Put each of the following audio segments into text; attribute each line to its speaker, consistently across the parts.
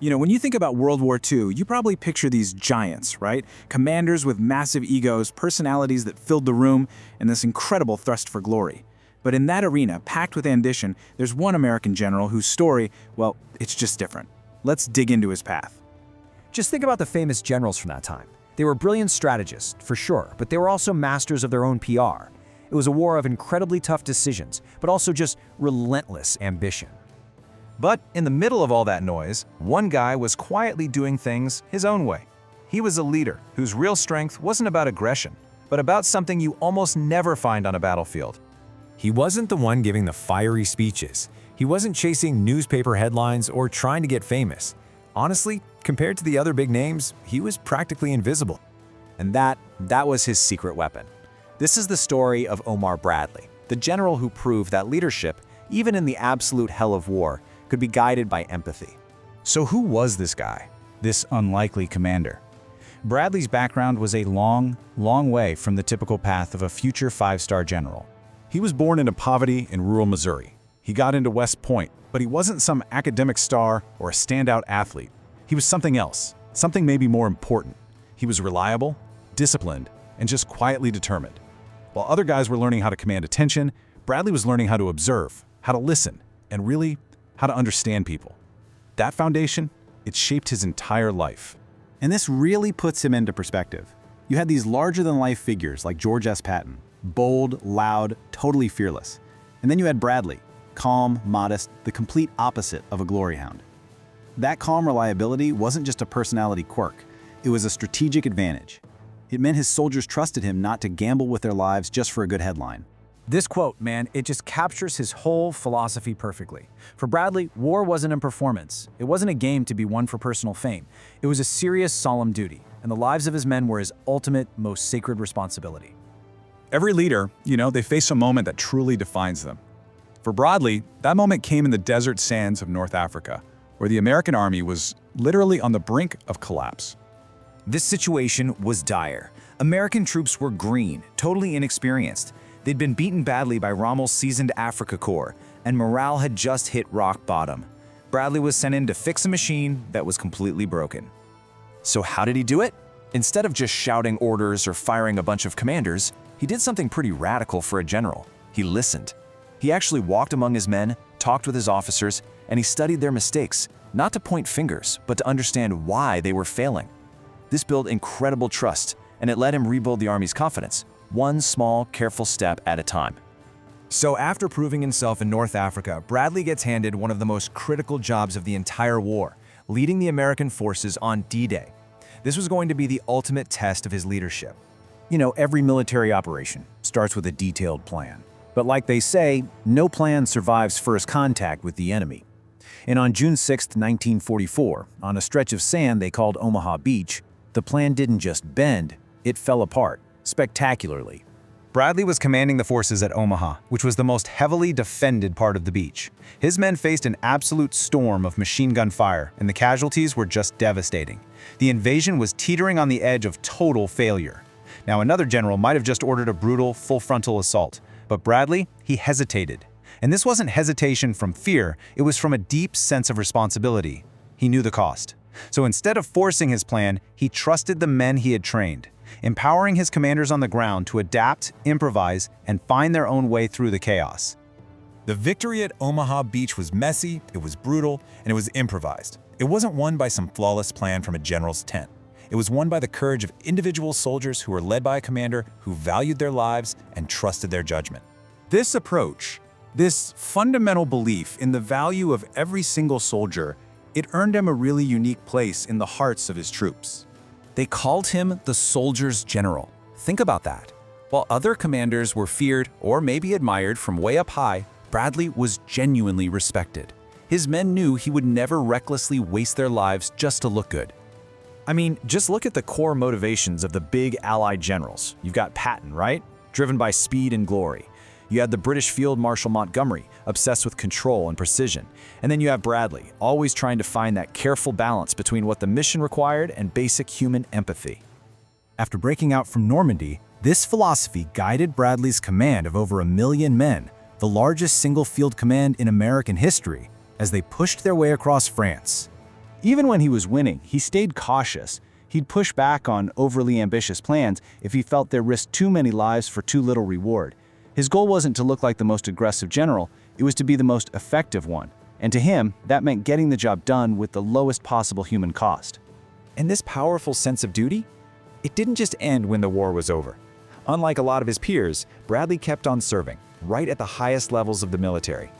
Speaker 1: When you think about World War II, you probably picture these giants, right? Commanders with massive egos, personalities that filled the room, and this incredible thirst for glory. But in that arena, packed with ambition, there's one American general whose story, well, it's just different. Let's dig into his path.
Speaker 2: Just think about the famous generals from that time. They were brilliant strategists, for sure, but they were also masters of their own PR. It was a war of incredibly tough decisions, but also just relentless ambition.
Speaker 3: But in the middle of all that noise, one guy was quietly doing things his own way. He was a leader whose real strength wasn't about aggression, but about something you almost never find on a battlefield.
Speaker 4: He wasn't the one giving the fiery speeches. He wasn't chasing newspaper headlines or trying to get famous. Honestly, compared to the other big names, he was practically invisible.
Speaker 5: And that was his secret weapon. This is the story of Omar Bradley, the general who proved that leadership, even in the absolute hell of war, could be guided by empathy.
Speaker 6: So who was this guy, this unlikely commander? Bradley's background was a long, long way from the typical path of a future five-star general. He was born into poverty in rural Missouri. He got into West Point, but he wasn't some academic star or a standout athlete. He was something else, something maybe more important. He was reliable, disciplined, and just quietly determined. While other guys were learning how to command attention, Bradley was learning how to observe, how to listen, and really, how to understand people. That foundation, it shaped his entire life.
Speaker 7: And this really puts him into perspective. You had these larger-than-life figures like George S. Patton, bold, loud, totally fearless. And then you had Bradley, calm, modest, the complete opposite of a glory hound. That calm reliability wasn't just a personality quirk, it was a strategic advantage. It meant his soldiers trusted him not to gamble with their lives just for a good headline.
Speaker 2: This quote, man, it just captures his whole philosophy perfectly. For Bradley, war wasn't a performance. It wasn't a game to be won for personal fame. It was a serious, solemn duty, and the lives of his men were his ultimate, most sacred responsibility.
Speaker 6: Every leader, they face a moment that truly defines them. For Bradley, that moment came in the desert sands of North Africa, where the American army was literally on the brink of collapse.
Speaker 8: This situation was dire. American troops were green, totally inexperienced. They'd been beaten badly by Rommel's seasoned Africa Corps, and morale had just hit rock bottom. Bradley was sent in to fix a machine that was completely broken.
Speaker 5: So how did he do it? Instead of just shouting orders or firing a bunch of commanders, he did something pretty radical for a general. He listened. He actually walked among his men, talked with his officers, and he studied their mistakes, not to point fingers, but to understand why they were failing. This built incredible trust, and it let him rebuild the army's confidence, one small, careful step at a time.
Speaker 3: So after proving himself in North Africa, Bradley gets handed one of the most critical jobs of the entire war, leading the American forces on D-Day. This was going to be the ultimate test of his leadership.
Speaker 1: Every military operation starts with a detailed plan. But like they say, no plan survives first contact with the enemy. And on June 6, 1944, on a stretch of sand they called Omaha Beach, the plan didn't just bend, it fell apart, spectacularly.
Speaker 3: Bradley was commanding the forces at Omaha, which was the most heavily defended part of the beach. His men faced an absolute storm of machine gun fire, and the casualties were just devastating. The invasion was teetering on the edge of total failure. Now, another general might have just ordered a brutal, full-frontal assault, but Bradley, he hesitated. And this wasn't hesitation from fear, it was from a deep sense of responsibility. He knew the cost. So instead of forcing his plan, he trusted the men he had trained, empowering his commanders on the ground to adapt, improvise, and find their own way through the chaos.
Speaker 4: The victory at Omaha Beach was messy, it was brutal, and it was improvised. It wasn't won by some flawless plan from a general's tent. It was won by the courage of individual soldiers who were led by a commander who valued their lives and trusted their judgment.
Speaker 1: This approach, this fundamental belief in the value of every single soldier, it earned him a really unique place in the hearts of his troops.
Speaker 5: They called him the soldier's general. Think about that. While other commanders were feared or maybe admired from way up high, Bradley was genuinely respected. His men knew he would never recklessly waste their lives just to look good.
Speaker 8: I mean, just look at the core motivations of the big Allied generals. You've got Patton, right? Driven by speed and glory. You had the British Field Marshal Montgomery, obsessed with control and precision. And then you have Bradley, always trying to find that careful balance between what the mission required and basic human empathy.
Speaker 1: After breaking out from Normandy, this philosophy guided Bradley's command of over 1 million men, the largest single field command in American history, as they pushed their way across France.
Speaker 6: Even when he was winning, he stayed cautious. He'd push back on overly ambitious plans if he felt they risked too many lives for too little reward. His goal wasn't to look like the most aggressive general, it was to be the most effective one. And to him, that meant getting the job done with the lowest possible human cost.
Speaker 2: And this powerful sense of duty? It didn't just end when the war was over. Unlike a lot of his peers, Bradley kept on serving, right at the highest levels of the military.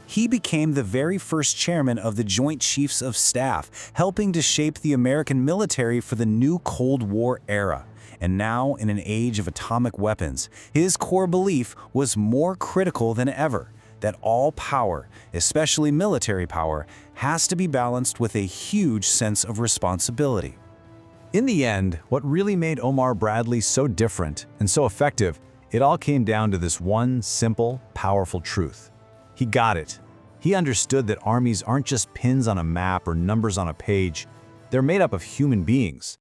Speaker 2: He became the very first chairman of the Joint Chiefs of Staff, helping to shape the American military for the new Cold War era. And now, in an age of atomic weapons, his core belief was more critical than ever, that all power, especially military power, has to be balanced with a huge sense of responsibility.
Speaker 6: In the end, what really made Omar Bradley so different and so effective, it all came down to this one simple, powerful truth. He got it. He understood that armies aren't just pins on a map or numbers on a page. They're made up of human beings.